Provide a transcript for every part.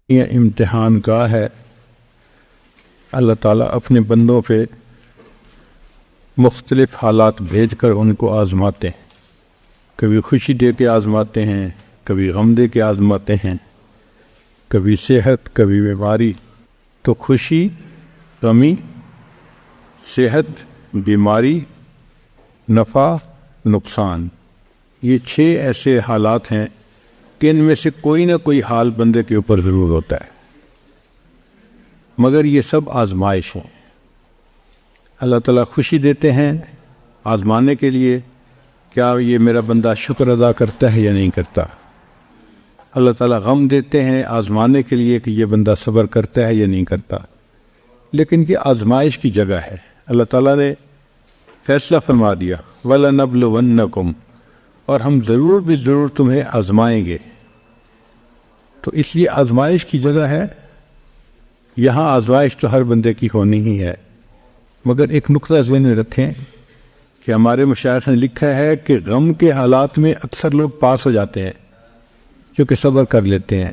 یہ امتحان گاہ ہے. اللہ تعالیٰ اپنے بندوں پہ مختلف حالات بھیج کر ان کو آزماتے ہیں. کبھی خوشی دے کے آزماتے ہیں، کبھی غم دے کے آزماتے ہیں، کبھی صحت، کبھی بیماری. تو خوشی، غمی، صحت، بیماری، نفع، نقصان، یہ 6 ایسے حالات ہیں کہ ان میں سے کوئی نہ کوئی حال بندے کے اوپر ضرور ہوتا ہے، مگر یہ سب آزمائش ہیں. اللہ تعالیٰ خوشی دیتے ہیں آزمانے کے لیے، کیا یہ میرا بندہ شکر ادا کرتا ہے یا نہیں کرتا. اللہ تعالیٰ غم دیتے ہیں آزمانے کے لیے کہ یہ بندہ صبر کرتا ہے یا نہیں کرتا. لیکن یہ آزمائش کی جگہ ہے. اللہ تعالیٰ نے فیصلہ فرما دیا وَلَنَبْلُوَنَّكُمْ، اور ہم ضرور بھی ضرور تمہیں آزمائیں گے. تو اس لیے آزمائش کی جگہ ہے. یہاں آزمائش تو ہر بندے کی ہونی ہی ہے، مگر ایک نقطہ ذہن میں رکھیں کہ ہمارے مشائخ نے لکھا ہے کہ غم کے حالات میں اکثر لوگ پاس ہو جاتے ہیں کیونکہ صبر کر لیتے ہیں.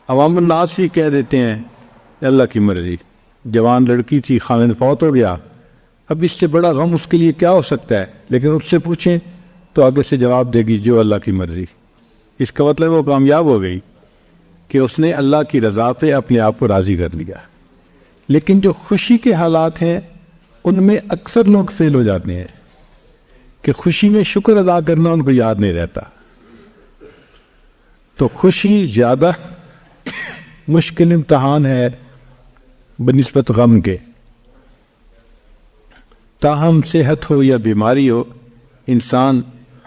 عوام الناس ہی کہہ دیتے ہیں اللہ کی مرضی. جوان لڑکی تھی، خاوند فوت ہو گیا، اب اس سے بڑا غم اس کے لیے کیا ہو سکتا ہے. لیکن اس سے پوچھیں تو آگے سے جواب دے گی جو اللہ کی مرضی. اس کا مطلب وہ کامیاب ہو گئی کہ اس نے اللہ کی رضا پہ اپنے آپ کو راضی کر لیا. لیکن جو خوشی کے حالات ہیں ان میں اکثر لوگ فیل ہو جاتے ہیں کہ خوشی میں شکر ادا کرنا ان کو یاد نہیں رہتا. تو خوشی زیادہ مشکل امتحان ہے بنسبت غم کے. تاہم صحت ہو یا بیماری ہو، انسان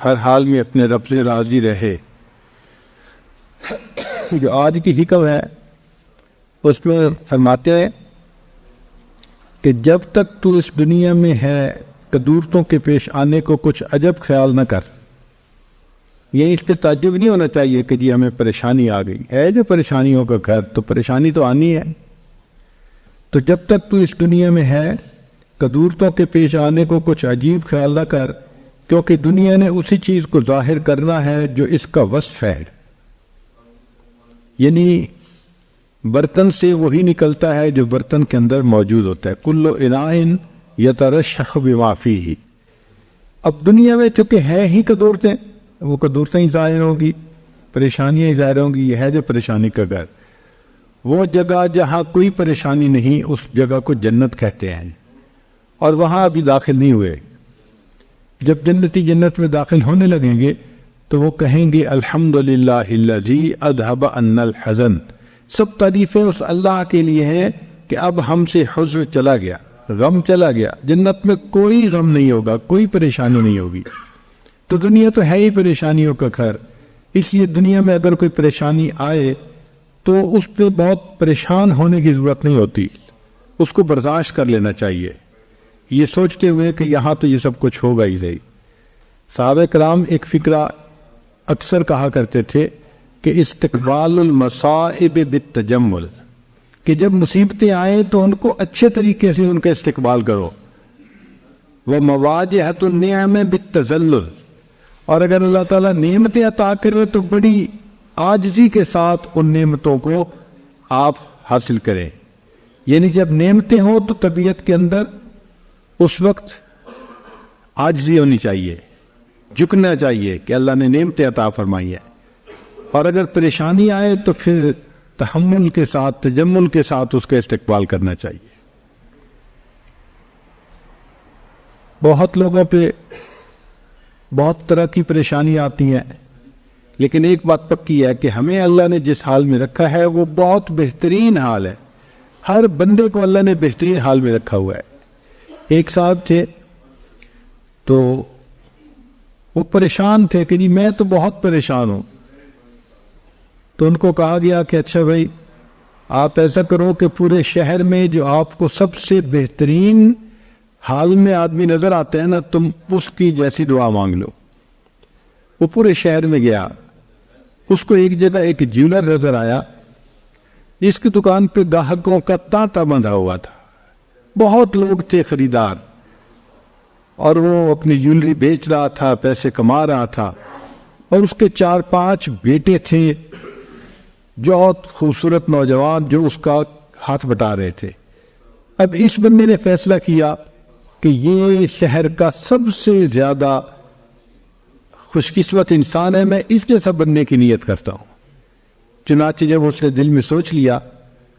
ہر حال میں اپنے رب سے راضی رہے. جو آج کی حکم ہے اس میں فرماتے ہیں کہ جب تک تو اس دنیا میں ہے قدورتوں کے پیش آنے کو کچھ عجب خیال نہ کر. یعنی اس پہ تعجب نہیں ہونا چاہیے کہ جی ہمیں پریشانی آ گئی ہے. جو پریشانیوں کا گھر، تو پریشانی تو آنی ہے. تو جب تک تو اس دنیا میں ہے قدورتوں کے پیش آنے کو کچھ عجیب خیال نہ کر، کیونکہ دنیا نے اسی چیز کو ظاہر کرنا ہے جو اس کا وصف ہے. یعنی برتن سے وہی نکلتا ہے جو برتن کے اندر موجود ہوتا ہے. کل اناء یترشح بما فیہ. اب دنیا میں چونکہ ہے ہی قدورتیں، وہ قدورتیں ہی ظاہر ہوں گی، پریشانیاں ہی ظاہر ہوں گی. یہ ہے جو پریشانی کا گھر. وہ جگہ جہاں کوئی پریشانی نہیں، اس جگہ کو جنت کہتے ہیں، اور وہاں ابھی داخل نہیں ہوئے. جب جنتی جنت میں داخل ہونے لگیں گے تو وہ کہیں گے الحمدللہ الذی اذھب عنا الحزن. سب تعریفیں اس اللہ کے لیے ہیں کہ اب ہم سے حزن چلا گیا، غم چلا گیا. جنت میں کوئی غم نہیں ہوگا، کوئی پریشانی نہیں ہوگی. تو دنیا تو ہے ہی پریشانیوں کا گھر. اس لیے دنیا میں اگر کوئی پریشانی آئے تو اس پہ بہت پریشان ہونے کی ضرورت نہیں ہوتی، اس کو برداشت کر لینا چاہیے، یہ سوچتے ہوئے کہ یہاں تو یہ سب کچھ ہوگا ہی صحیح. صحابہ کرام ایک فقرہ اکثر کہا کرتے تھے کہ استقبال المصائب بالتجمل، کہ جب مصیبتیں آئیں تو ان کو اچھے طریقے سے ان کا استقبال کرو. ومواجہۃ النعم بالتذلل، اور اگر اللہ تعالیٰ نعمتیں عطا کرے تو بڑی عاجزی کے ساتھ ان نعمتوں کو آپ حاصل کریں. یعنی جب نعمتیں ہوں تو طبیعت کے اندر اس وقت عاجزی ہونی چاہیے، جھکنا چاہیے کہ اللہ نے نعمتیں عطا فرمائی ہے. اور اگر پریشانی آئے تو پھر تحمل کے ساتھ، تجمل کے ساتھ اس کا استقبال کرنا چاہیے. بہت لوگوں پہ بہت طرح کی پریشانی آتی ہیں، لیکن ایک بات پکی ہے کہ ہمیں اللہ نے جس حال میں رکھا ہے وہ بہت بہترین حال ہے. ہر بندے کو اللہ نے بہترین حال میں رکھا ہوا ہے. ایک صاحب تھے تو وہ پریشان تھے کہ جی میں تو بہت پریشان ہوں. تو ان کو کہا گیا کہ اچھا بھائی آپ ایسا کرو کہ پورے شہر میں جو آپ کو سب سے بہترین حال میں آدمی نظر آتا ہے نا، تم اس کی جیسی دعا مانگ لو. وہ پورے شہر میں گیا. اس کو ایک جگہ ایک جیولر نظر آیا جس کی دکان پہ گاہکوں کا تانتا بندھا ہوا تھا. بہت لوگ تھے خریدار، اور وہ اپنی جیولری بیچ رہا تھا، پیسے کما رہا تھا. اور اس کے 4-5 بیٹے تھے بہت خوبصورت نوجوان جو اس کا ہاتھ بٹا رہے تھے۔ اب اس بندے نے فیصلہ کیا کہ یہ شہر کا سب سے زیادہ خوش قسمت انسان ہے، میں اس جیسا بننے کی نیت کرتا ہوں۔ چنانچہ جب اس نے دل میں سوچ لیا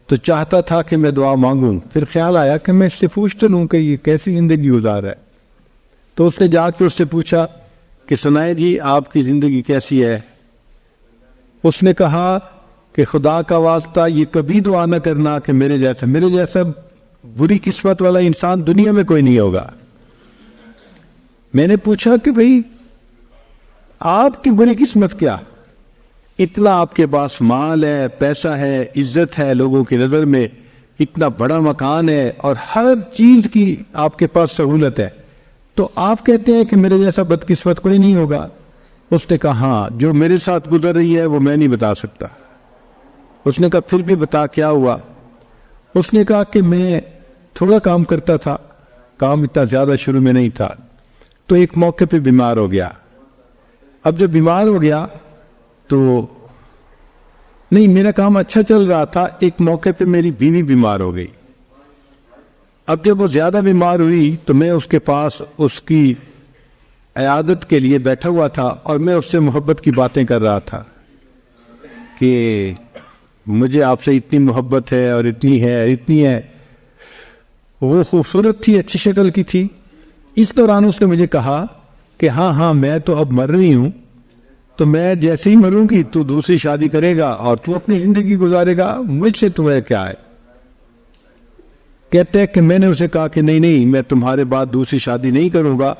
تو چاہتا تھا کہ میں دعا مانگوں، پھر خیال آیا کہ میں اس سے پوچھتا ہوں کہ یہ کیسی زندگی گزار ہے۔ تو اس نے جا کے اس سے پوچھا کہ سنائے جی آپ کی زندگی کیسی ہے؟ اس نے کہا کہ خدا کا واسطہ یہ کبھی دعا نہ کرنا کہ میرے جیسا بری قسمت والا انسان دنیا میں کوئی نہیں ہوگا۔ میں نے پوچھا کہ بھئی آپ کی بری قسمت کیا؟ اتنا آپ کے پاس مال ہے، پیسہ ہے، عزت ہے لوگوں کی نظر میں، اتنا بڑا مکان ہے اور ہر چیز کی آپ کے پاس سہولت ہے، تو آپ کہتے ہیں کہ میرے جیسا بدقسمت کوئی نہیں ہوگا؟ اس نے کہا ہاں، جو میرے ساتھ گزر رہی ہے وہ میں نہیں بتا سکتا۔ اس نے کہا پھر بھی بتا کیا ہوا؟ اس نے کہا کہ میں تھوڑا کام کرتا تھا، کام اتنا زیادہ شروع میں نہیں تھا، تو ایک موقع پہ بیمار ہو گیا۔ اب جب بیمار ہو گیا تو نہیں، میرا کام اچھا چل رہا تھا، ایک موقع پہ میری بیوی بیمار ہو گئی۔ اب جب وہ زیادہ بیمار ہوئی تو میں اس کے پاس اس کی عیادت کے لیے بیٹھا ہوا تھا اور میں اس سے محبت کی باتیں کر رہا تھا کہ مجھے آپ سے اتنی محبت ہے اور اتنی ہے۔ وہ خوبصورت تھی، اچھی شکل کی تھی۔ اس دوران اس نے مجھے کہا کہ ہاں میں تو اب مر رہی ہوں، تو میں جیسے ہی مروں گی تو دوسری شادی کرے گا اور تو اپنی زندگی گزارے گا، مجھ سے تمہیں کیا ہے؟ کہتے ہیں کہ میں نے اسے کہا کہ نہیں میں تمہارے بعد دوسری شادی نہیں کروں گا۔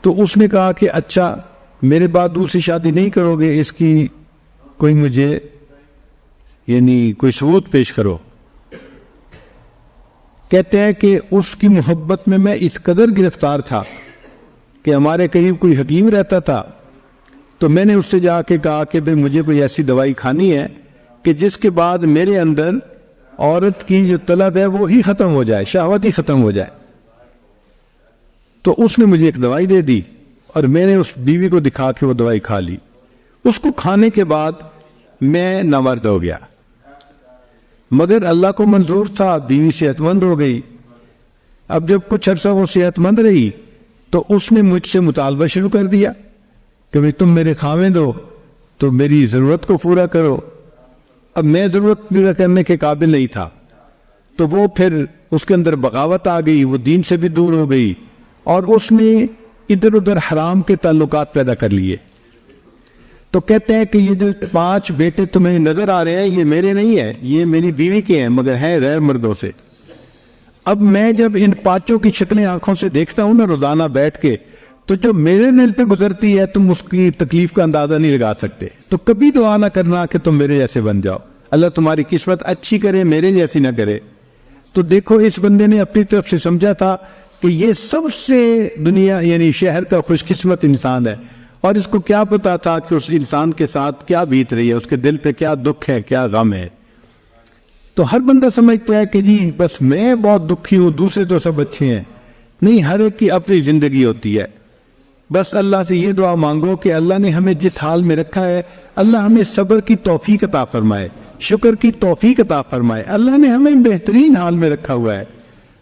تو اس نے کہا کہ اچھا میرے بعد دوسری شادی نہیں کرو گے، اس کی کوئی مجھے کوئی ثبوت پیش کرو۔ کہتے ہیں کہ اس کی محبت میں اس قدر گرفتار تھا کہ ہمارے قریب کوئی حکیم رہتا تھا، تو میں نے اس سے جا کے کہا کہ بھئی مجھے کوئی ایسی دوائی کھانی ہے کہ جس کے بعد میرے اندر عورت کی جو طلب ہے وہ ہی ختم ہو جائے، شہوت ہی ختم ہو جائے۔ تو اس نے مجھے ایک دوائی دے دی اور میں نے اس بیوی کو دکھا کے وہ دوائی کھا لی۔ اس کو کھانے کے بعد میں نامرد ہو گیا، مگر اللہ کو منظور تھا، بیوی صحت مند ہو گئی۔ اب جب کچھ عرصہ وہ صحت مند رہی تو اس نے مجھ سے مطالبہ شروع کر دیا کہ بھئی تم میرے خاوند ہو تو میری ضرورت کو پورا کرو۔ اب میں ضرورت پورا کرنے کے قابل نہیں تھا، تو وہ پھر اس کے اندر بغاوت آ گئی، وہ دین سے بھی دور ہو گئی اور اس نے ادھر ادھر حرام کے تعلقات پیدا کر لیے۔ تو کہتے ہیں کہ یہ جو 5 بیٹے تمہیں نظر آ رہے ہیں یہ میرے نہیں ہیں، یہ میری بیوی کے ہیں، مگر ہیں غیر مردوں سے۔ اب میں جب ان 5 کی شکلیں آنکھوں سے دیکھتا ہوں نا روزانہ بیٹھ کے، تو جو میرے دل پہ گزرتی ہے تم اس کی تکلیف کا اندازہ نہیں لگا سکتے۔ تو کبھی دعا نہ کرنا کہ تم میرے جیسے بن جاؤ، اللہ تمہاری قسمت اچھی کرے، میرے جیسی نہ کرے۔ تو دیکھو اس بندے نے اپنی طرف سے سمجھا تھا کہ یہ سب سے دنیا شہر کا خوش قسمت انسان ہے، اور اس کو کیا پتا تھا کہ اس انسان کے ساتھ کیا بیت رہی ہے، اس کے دل پہ کیا دکھ ہے، کیا غم ہے۔ تو ہر بندہ سمجھتا ہے کہ جی بس میں بہت دکھی ہوں، دوسرے تو سب اچھے ہیں۔ نہیں، ہر ایک کی اپنی زندگی ہوتی ہے۔ بس اللہ سے یہ دعا مانگو کہ اللہ نے ہمیں جس حال میں رکھا ہے، اللہ ہمیں صبر کی توفیق عطا فرمائے، شکر کی توفیق عطا فرمائے۔ اللہ نے ہمیں بہترین حال میں رکھا ہوا ہے۔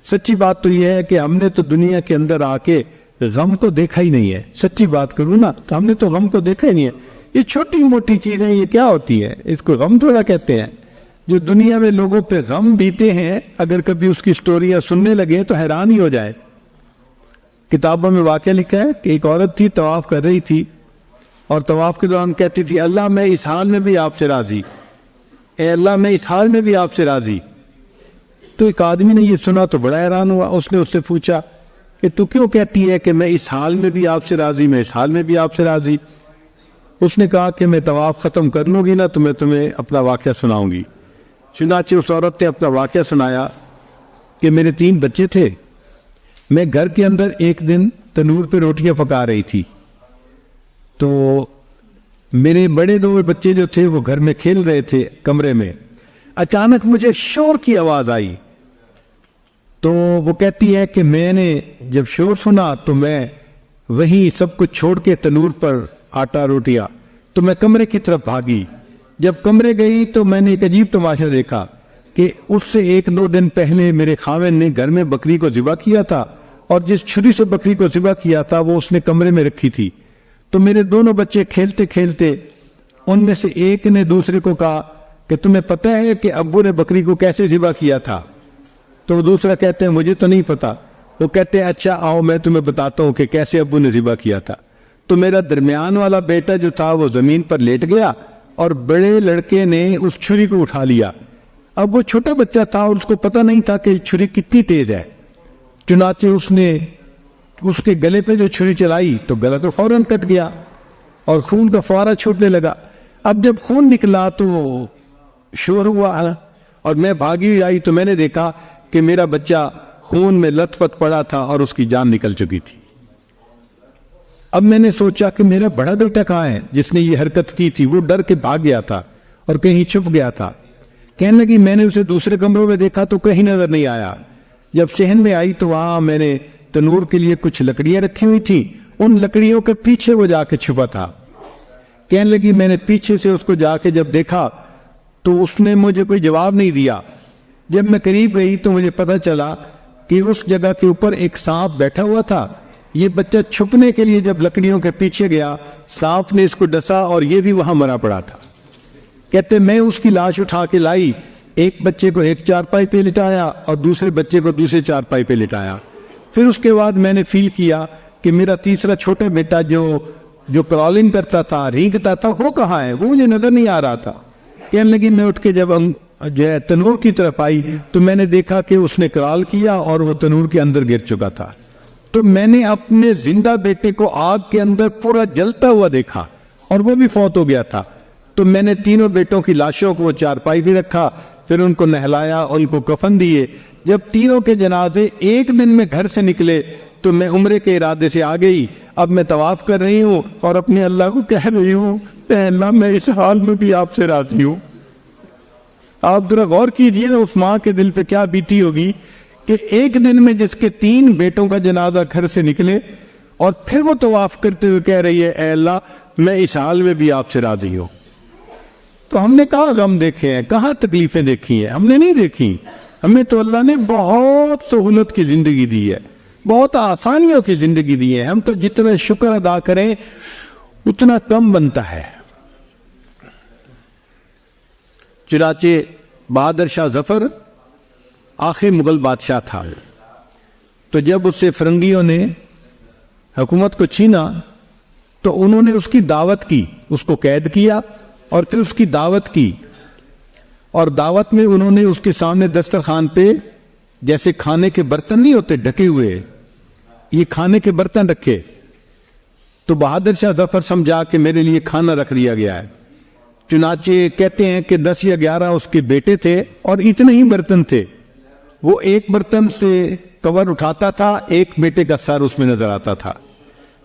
سچی بات تو یہ ہے کہ ہم نے تو دنیا کے اندر آ کے غم کو دیکھا ہی نہیں ہے۔ سچی بات کروں نا تو ہم نے تو غم کو دیکھا ہی نہیں ہے۔ یہ چھوٹی موٹی چیزیں یہ کیا ہوتی ہے، اس کو غم تھوڑا کہتے ہیں۔ جو دنیا میں لوگوں پہ غم بیتے ہیں، اگر کبھی اس کی سٹوریاں سننے لگے تو حیران ہی ہو جائے۔ کتابوں میں واقعہ لکھا ہے کہ ایک عورت تھی، طواف کر رہی تھی اور طواف کے دوران کہتی تھی اللہ میں اس حال میں بھی آپ سے راضی، اے اللہ میں اس حال میں بھی آپ سے راضی۔ تو ایک آدمی نے یہ سنا تو بڑا حیران ہوا۔ اس نے اس سے پوچھا کہ تو کیوں کہتی ہے کہ میں اس حال میں بھی آپ سے راضی، میں اس حال میں بھی آپ سے راضی؟ اس نے کہا کہ میں طواف ختم کر لوں گی نا تو میں تمہیں اپنا واقعہ سناؤں گی۔ چنانچہ اس عورت نے اپنا واقعہ سنایا کہ میرے 3 بچے تھے، میں گھر کے اندر ایک دن تنور پہ روٹیاں پکا رہی تھی، تو میرے بڑے 2 بچے جو تھے وہ گھر میں کھیل رہے تھے کمرے میں۔ اچانک مجھے شور کی آواز آئی، تو وہ کہتی ہے کہ میں نے جب شور سنا تو میں وہیں سب کچھ چھوڑ کے تنور پر آٹا روٹیاں تو میں کمرے کی طرف بھاگی جب کمرے گئی تو میں نے ایک عجیب تماشا دیکھا کہ اس سے 1-2 دن پہلے میرے خاوند نے گھر میں بکری کو ذبح کیا تھا، اور جس چھری سے بکری کو ذبح کیا تھا وہ اس نے کمرے میں رکھی تھی۔ تو میرے دونوں بچے کھیلتے کھیلتے ان میں سے ایک نے دوسرے کو کہا کہ تمہیں پتہ ہے کہ ابو نے بکری کو کیسے ذبح کیا تھا؟ تو دوسرا کہتے ہیں مجھے تو نہیں پتا۔ وہ کہتے ہیں اچھا آؤ میں تمہیں بتاتا ہوں کہ کیسے ابو نے ذبح کیا تھا۔ تو میرا درمیان والا بیٹا جو تھا وہ زمین پر لیٹ گیا، اور بڑے لڑکے نے اس چھری کو اٹھا لیا۔ اب وہ چھوٹا بچہ تھا اور اس کو پتہ نہیں تھا کہ چھری کتنی تیز ہے، چنانچہ اس نے اس کے گلے پہ جو چھری چلائی تو گلا تو فوراً کٹ گیا اور خون کا فوارہ چھوٹنے لگا۔ اب جب خون نکلا تو شور ہوا، اور میں بھاگی آئی تو میں نے دیکھا کہ میرا بچہ خون میں لت پت پڑا تھا اور اس کی جان نکل چکی تھی۔ اب میں نے سوچا کہ میرا بڑا بیٹا کہاں ہے جس نے یہ حرکت کی تھی؟ وہ ڈر کے بھاگ گیا تھا اور کہیں چھپ گیا تھا۔ کہنے لگی میں نے اسے دوسرے کمروں میں دیکھا تو کہیں نظر نہیں آیا۔ جب صحن میں آئی تو وہاں میں نے تنور کے لیے کچھ لکڑیاں رکھی ہوئی تھیں، ان لکڑیوں کے پیچھے وہ جا کے چھپا تھا۔ کہنے لگی میں نے پیچھے سے اس کو جا کے جب دیکھا تو اس نے مجھے کوئی جواب نہیں دیا۔ جب میں قریب گئی تو مجھے پتہ چلا کہ اس جگہ کے اوپر ایک سانپ بیٹھا ہوا تھا۔ یہ بچہ چھپنے کے لیے جب لکڑیوں کے پیچھے گیا، سانپ نے اس کو ڈسا اور یہ بھی وہاں مرا پڑا تھا۔ کہتے میں اس کی لاش اٹھا کے لائی، ایک بچے کو ایک چارپائی پہ لٹایا اور دوسرے بچے کو دوسرے چارپائی پہ لٹایا۔ پھر اس کے بعد میں نے فیل کیا کہ میرا تیسرا چھوٹا بیٹا جو کرالنگ کرتا تھا، رینگتا تھا، وہ کہاں ہے؟ وہ مجھے نظر نہیں آ رہا تھا۔ کہنے لگی میں اٹھ کے جب تنور کی طرف آئی تو میں نے دیکھا کہ اس نے کرال کیا اور وہ تنور کے اندر گر چکا تھا۔ تو میں نے اپنے زندہ بیٹے کو آگ کے اندر پورا جلتا ہوا دیکھا اور وہ بھی فوت ہو گیا تھا۔ تو میں نے تینوں بیٹوں کی لاشوں کو چارپائی بھی رکھا، پھر ان کو نہلایا اور ان کو کفن دیے۔ جب تینوں کے جنازے ایک دن میں گھر سے نکلے تو میں عمرے کے ارادے سے آ گئی۔ اب میں طواف کر رہی ہوں اور اپنے اللہ کو کہہ رہی ہوں اے اللہ میں اس حال میں بھی آپ سے راضی ہوں۔ آپ ذرا غور کیجئے نا اس ماں کے دل پہ کیا بیتی ہوگی کہ ایک دن میں جس کے 3 بیٹوں کا جنازہ گھر سے نکلے اور پھر وہ طواف کرتے ہوئے کہہ رہی ہے اے اللہ میں اس حال میں بھی آپ سے راضی ہوں۔ تو ہم نے کہاں غم دیکھے ہیں، کہاں تکلیفیں دیکھی ہیں؟ ہم نے نہیں دیکھی۔ ہمیں تو اللہ نے بہت سہولت کی زندگی دی ہے، بہت آسانیوں کی زندگی دی ہے۔ ہم تو جتنا شکر ادا کریں اتنا کم بنتا ہے۔ چنانچہ بہادر شاہ ظفر آخر مغل بادشاہ تھا، تو جب اس سے فرنگیوں نے حکومت کو چھینا تو انہوں نے اس کی دعوت کی، اس کو قید کیا اور پھر اس کی دعوت کی، اور دعوت میں انہوں نے اس کے سامنے دسترخوان پہ جیسے کھانے کے برتن نہیں ہوتے ڈھکے ہوئے، یہ کھانے کے برتن رکھے۔ تو بہادر شاہ ظفر سمجھا کہ میرے لیے کھانا رکھ دیا گیا ہے۔ چنانچہ کہتے ہیں کہ 10 یا 11 اس کے بیٹے تھے اور اتنے ہی برتن تھے۔ وہ ایک برتن سے کور اٹھاتا تھا، ایک بیٹے کا سر اس میں نظر آتا تھا،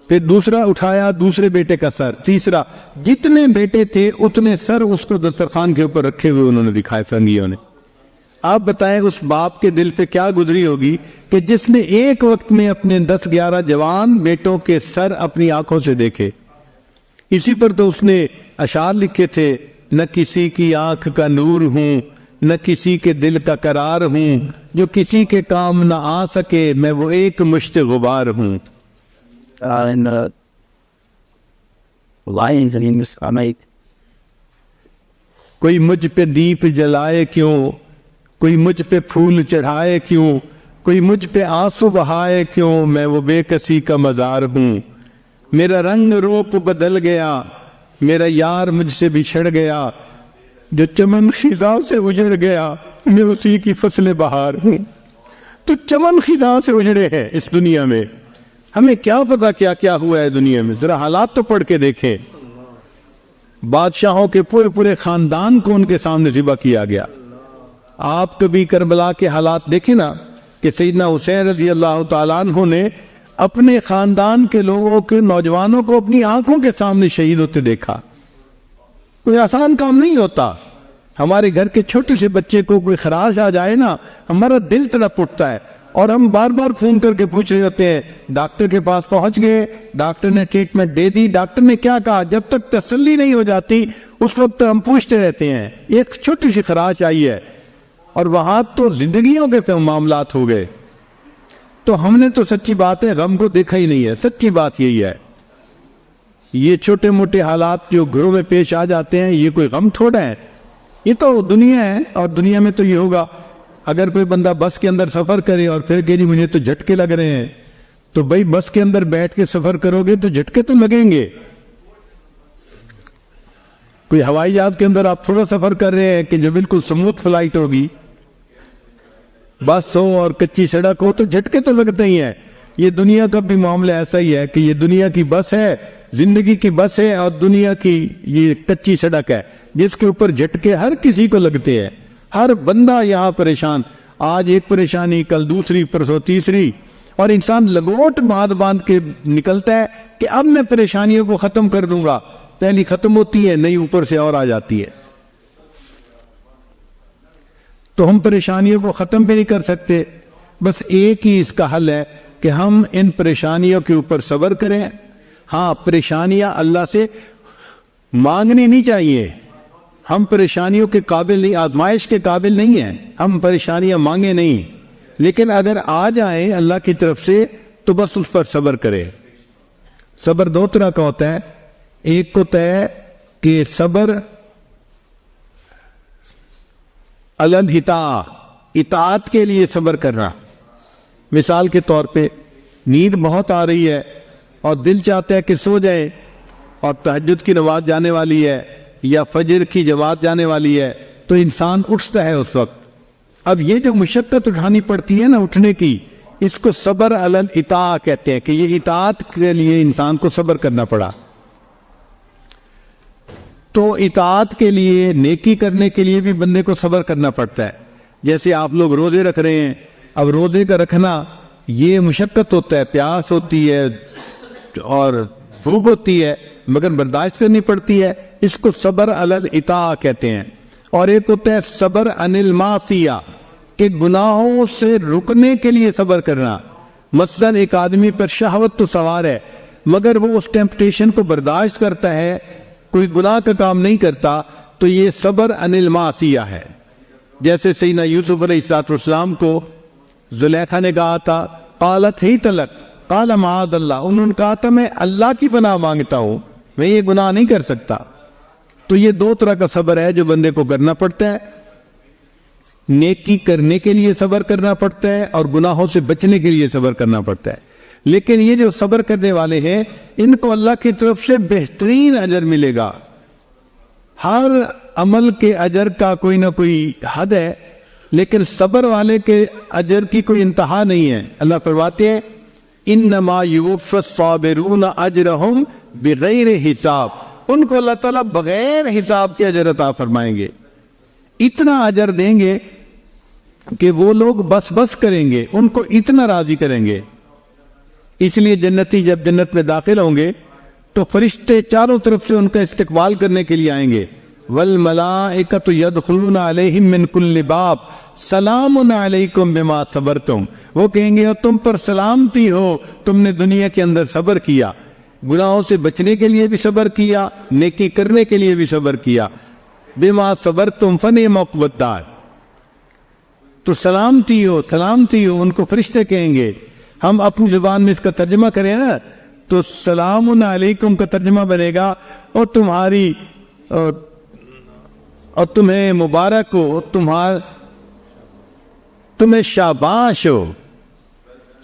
پھر دوسرا اٹھایا دوسرے بیٹے کا سر، تیسرا، جتنے بیٹے تھے اتنے سر اس کو دسترخوان کے اوپر رکھے ہوئے انہوں نے دکھائے فرنگیوں نے۔ آپ بتائیں اس باپ کے دل سے کیا گزری ہوگی کہ جس نے ایک وقت میں اپنے 10-11 جوان بیٹوں کے سر اپنی آنکھوں سے دیکھے۔ اسی پر تو اس نے اشعار لکھے تھے، نہ کسی کی آنکھ کا نور ہوں، نہ کسی کے دل کا قرار ہوں، جو کسی کے کام نہ آ سکے میں وہ ایک مشت غبار ہوں۔ کوئی مجھ پہ دیپ جلائے کیوں، کوئی مجھ پہ پھول چڑھائے کیوں، کوئی مجھ پہ آنسو بہائے کیوں، میں وہ بے کسی کا مزار ہوں۔ میرا رنگ روپ بدل گیا، میرا یار مجھ سے بچھڑ گیا، جو چمن خزاں سے اجڑ گیا میں اسی کی فصل بہار ہوں۔ تو چمن خزاں سے اجڑے ہیں اس دنیا میں، ہمیں کیا پتا کیا کیا ہوا ہے دنیا میں، ذرا حالات تو پڑھ کے دیکھیں۔ بادشاہوں کے پورے خاندان کو ان کے سامنے ذبح کیا گیا۔ آپ کبھی کربلا کے حالات دیکھیں نا کہ سیدنا حسین رضی اللہ تعالیٰ عنہ نے اپنے خاندان کے لوگوں کے نوجوانوں کو اپنی آنکھوں کے سامنے شہید ہوتے دیکھا۔ کوئی آسان کام نہیں ہوتا۔ ہمارے گھر کے چھوٹے سے بچے کو کوئی خراش آ جائے نا ہمارا دل تڑپ اٹھتا ہے، اور ہم بار بار فون کر کے پوچھ رہے ہوتے ہیں ڈاکٹر کے پاس پہنچ گئے، ڈاکٹر نے ٹریٹمنٹ دے دی، ڈاکٹر نے کیا کہا؟ جب تک تسلی نہیں ہو جاتی اس وقت ہم پوچھتے رہتے ہیں ایک چھوٹی سی خراش آئی ہے اور وہاں تو زندگیوں کے معاملات ہو گئے، تو ہم نے تو سچی بات ہے غم کو دیکھا ہی نہیں ہے. سچی بات یہی ہے. یہ چھوٹے موٹے حالات جو گھروں میں پیش آ جاتے ہیں یہ کوئی غم تھوڑا ہے، یہ تو دنیا ہے. اور دنیا میں تو یہ ہوگا اگر کوئی بندہ بس کے اندر سفر کرے اور پھر کہ جی مجھے تو جھٹکے لگ رہے ہیں، تو بھائی بس کے اندر بیٹھ کے سفر کرو گے تو جھٹکے تو لگیں گے. کوئی ہوائی جہاز کے اندر آپ تھوڑا سفر کر رہے ہیں کہ جو بالکل سموتھ فلائٹ ہوگی، بس ہو اور کچی سڑک ہو تو جھٹکے تو لگتے ہی ہیں. یہ دنیا کا بھی معاملہ ایسا ہی ہے کہ یہ دنیا کی بس ہے، زندگی کی بس ہے، اور دنیا کی یہ کچی سڑک ہے جس کے اوپر جھٹکے ہر کسی کو لگتے ہیں. ہر بندہ یہاں پریشان، آج ایک پریشانی، کل دوسری، پرسوں تیسری، اور انسان لگوٹ باندھ کے نکلتا ہے کہ اب میں پریشانیوں کو ختم کر دوں گا. پہلی ختم ہوتی ہے، نئی اوپر سے اور آ جاتی ہے. تو ہم پریشانیوں کو ختم بھی نہیں کر سکتے. بس ایک ہی اس کا حل ہے کہ ہم ان پریشانیوں کے اوپر صبر کریں. ہاں، پریشانیاں اللہ سے مانگنی نہیں چاہیے. ہم پریشانیوں کے قابل نہیں، آزمائش کے قابل نہیں ہیں. ہم پریشانیاں مانگیں نہیں، لیکن اگر آ جائیں اللہ کی طرف سے تو بس اس پر صبر کرے. صبر دو طرح کا ہوتا ہے. ایک ہوتا ہے کہ صبر اطاعت کے لیے صبر کرنا. مثال کے طور پہ نیند بہت آ رہی ہے اور دل چاہتا ہے کہ سو جائے، اور تہجد کی نماز جانے والی ہے یا فجر کی جماعت جانے والی ہے، تو انسان اٹھتا ہے اس وقت. اب یہ جو مشقت اٹھانی پڑتی ہے نا اٹھنے کی، اس کو صبر علی الاطاعہ کہتے ہیں کہ یہ اطاعت کے لیے انسان کو صبر کرنا پڑا. تو اطاعت کے لیے، نیکی کرنے کے لیے بھی بندے کو صبر کرنا پڑتا ہے. جیسے آپ لوگ روزے رکھ رہے ہیں، اب روزے کا رکھنا یہ مشقت ہوتا ہے، پیاس ہوتی ہے اور بھوک ہوتی ہے، مگر برداشت کرنی پڑتی ہے. اس کو صبر علی الاطاعہ کہتے ہیں. اور ایک ہوتا ہے صبر عن المعصیہ، کہ گناہوں سے رکنے کے لیے صبر کرنا. مثلا ایک آدمی پر شہوت تو سوار ہے مگر وہ اس ٹیمپٹیشن کو برداشت کرتا ہے، کوئی گناہ کا کام نہیں کرتا، تو یہ صبر عن المعصیہ ہے. جیسے سیدنا یوسف علیہ السلام کو زلیخا نے کہا تھا قالت ہی تلک قال معاذ اللہ، انہوں نے کہا تھا میں اللہ کی پناہ مانگتا ہوں، میں یہ گناہ نہیں کر سکتا. تو یہ دو طرح کا صبر ہے جو بندے کو کرنا پڑتا ہے. نیکی کرنے کے لیے صبر کرنا پڑتا ہے اور گناہوں سے بچنے کے لیے صبر کرنا پڑتا ہے. لیکن یہ جو صبر کرنے والے ہیں ان کو اللہ کی طرف سے بہترین اجر ملے گا. ہر عمل کے اجر کا کوئی نہ کوئی حد ہے، لیکن صبر والے کے اجر کی کوئی انتہا نہیں ہے. اللہ فرماتے ہیں انما یوفی الصابرون اجرہم بغیر حساب، ان کو اللہ تعالیٰ بغیر حساب کے اجر عطا فرمائیں گے. اتنا اجر دیں گے کہ وہ لوگ بس کریں گے، ان کو اتنا راضی کریں گے. اس لیے جنتی جب جنت میں داخل ہوں گے تو فرشتے چاروں طرف سے ان کا استقبال کرنے کے لیے آئیں گے. والملائکۃ یدخلون علیہم من کل باب سلام علیکم بما صبرتم، وہ کہیں گے اور تم پر سلامتی ہو، تم نے دنیا کے اندر صبر کیا، گناہوں سے بچنے کے لیے بھی صبر کیا، نیکی کرنے کے لیے بھی صبر کیا. بما صبرتم فنعم عقبی الدار، تو سلامتی ہو، سلامتی ہو، ان کو فرشتے کہیں گے. ہم اپنی زبان میں اس کا ترجمہ کریں نا تو سلام علیکم کا ترجمہ بنے گا اور تمہاری اور تمہیں مبارک ہو، تمہیں شاباش ہو.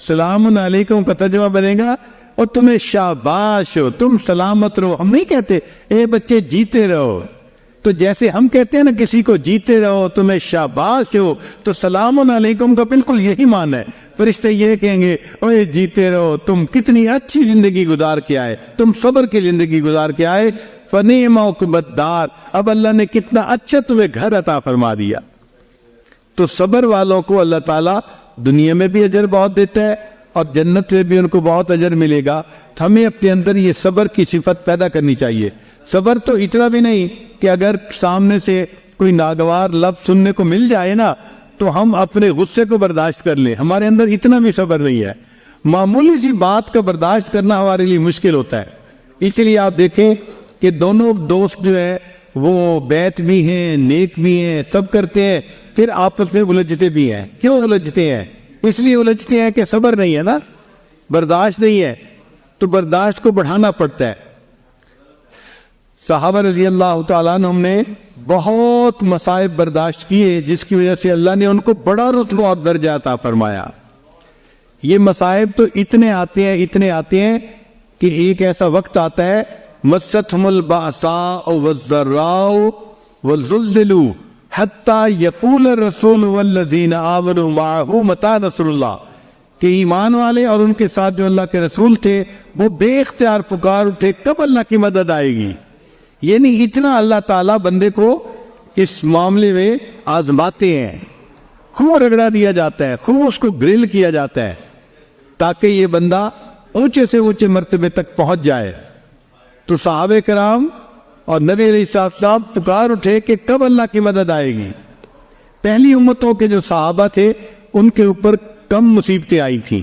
سلام علیکم کا ترجمہ بنے گا اور تمہیں شاباش ہو، تم سلامت رہو. ہم نہیں کہتے اے بچے جیتے رہو، تو جیسے ہم کہتے ہیں نا کسی کو جیتے رہو، تمہیں شاباش ہو، تو سلام علیکم کا بالکل یہی معنی ہے. فرشتے یہ کہیں گے اوے جیتے رہو، تم کتنی اچھی زندگی گزار کے آئے، تم صبر کی زندگی گزار کے آئے. فنعم عقبی الدار، اب اللہ نے کتنا اچھا تمہیں گھر عطا فرما دیا. تو صبر والوں کو اللہ تعالیٰ دنیا میں بھی اجر بہت دیتا ہے اور جنت میں بھی ان کو بہت اجر ملے گا. ہمیں اپنے اندر یہ صبر کی صفت پیدا کرنی چاہیے. صبر تو اتنا بھی نہیں کہ اگر سامنے سے کوئی ناگوار لفظ سننے کو مل جائے نا تو ہم اپنے غصے کو برداشت کر لیں، ہمارے اندر اتنا بھی صبر نہیں ہے. معمولی سی بات کا برداشت کرنا ہمارے لیے مشکل ہوتا ہے. اس لیے آپ دیکھیں کہ دونوں دوست جو ہیں وہ بیت بھی ہیں، نیک بھی ہیں، سب کرتے ہیں، پھر آپس میں الجھتے بھی ہیں۔ کیوں الجھتے ہیں؟ اس لیے الجھتے ہیں کہ صبر نہیں ہے نا، برداشت نہیں ہے، تو برداشت کو بڑھانا پڑتا ہے۔ صحابہ رضی اللہ تعالیٰ عنہ نے بہت مصائب برداشت کیے، جس کی وجہ سے اللہ نے ان کو بڑا رتبہ اور درجہ عطا فرمایا۔ یہ مصائب تو اتنے آتے ہیں کہ ایک ایسا وقت آتا ہے مستہم البأساء والضراء وزلزلوا حتی یقول الرسول والذین آمنوا معہ متی نصر اللہ، کہ ایمان والے اور ان کے ساتھ جو اللہ کے رسول تھے وہ بے اختیار پکار اٹھے کب اللہ کی مدد آئے گی۔ یعنی اتنا اللہ تعالیٰ بندے کو اس معاملے میں آزماتے ہیں، خوب رگڑا دیا جاتا ہے، خوب اس کو گرل کیا جاتا ہے تاکہ یہ بندہ اونچے سے اونچے مرتبے تک پہنچ جائے۔ تو صحابہ کرام اور نبی علیہ السلام پکار اٹھے کہ کب اللہ کی مدد آئے گی۔ پہلی امتوں کے جو صحابہ تھے ان کے اوپر کم مصیبتیں آئی تھیں،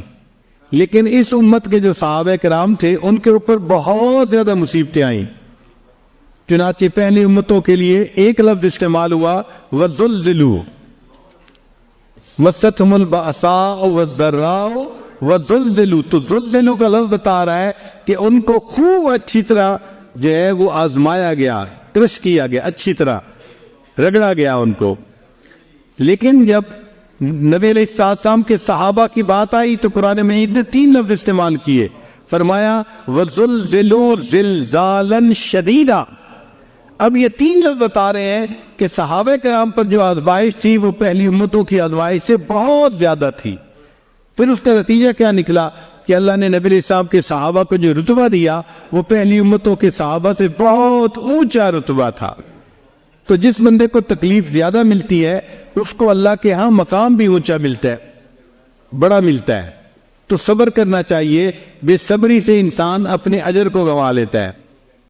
لیکن اس امت کے جو صحابہ کرام تھے ان کے اوپر بہت زیادہ مصیبتیں آئیں۔ چنانچہ پہلی امتوں کے لیے ایک لفظ استعمال ہوا وَذُلْزِلُوا، مَسَّتْهُمُ الْبَأْسَاءُ وَالضَّرَّاءُ وَذُلْزِلُوا، تو ذُلْزِلُوا کا لفظ بتا رہا ہے کہ ان کو خوب اچھی طرح جو ہے وہ آزمایا گیا، کرش کیا گیا، اچھی طرح رگڑا گیا ان کو۔ لیکن جب نبی علیہ السلام کے صحابہ کی بات آئی تو قرآن مجید نے 3 لفظ استعمال کیے، فرمایا وَذُلْزِلُوا زِلْزَالًا شَدِيدًا۔ اب یہ 3 لفظ بتا رہے ہیں کہ صحابہ کرام پر جو آزمائش تھی وہ پہلی امتوں کی آزمائش سے بہت زیادہ تھی۔ پھر اس کا نتیجہ کیا نکلا کہ اللہ نے نبی علیہ السلام کے صحابہ کو جو رتبہ دیا وہ پہلی امتوں کے صحابہ سے بہت اونچا رتبہ تھا۔ تو جس بندے کو تکلیف زیادہ ملتی ہے اس کو اللہ کے ہاں مقام بھی اونچا ملتا ہے، بڑا ملتا ہے۔ تو صبر کرنا چاہیے، بے صبری سے انسان اپنے اجر کو گنوا لیتا ہے۔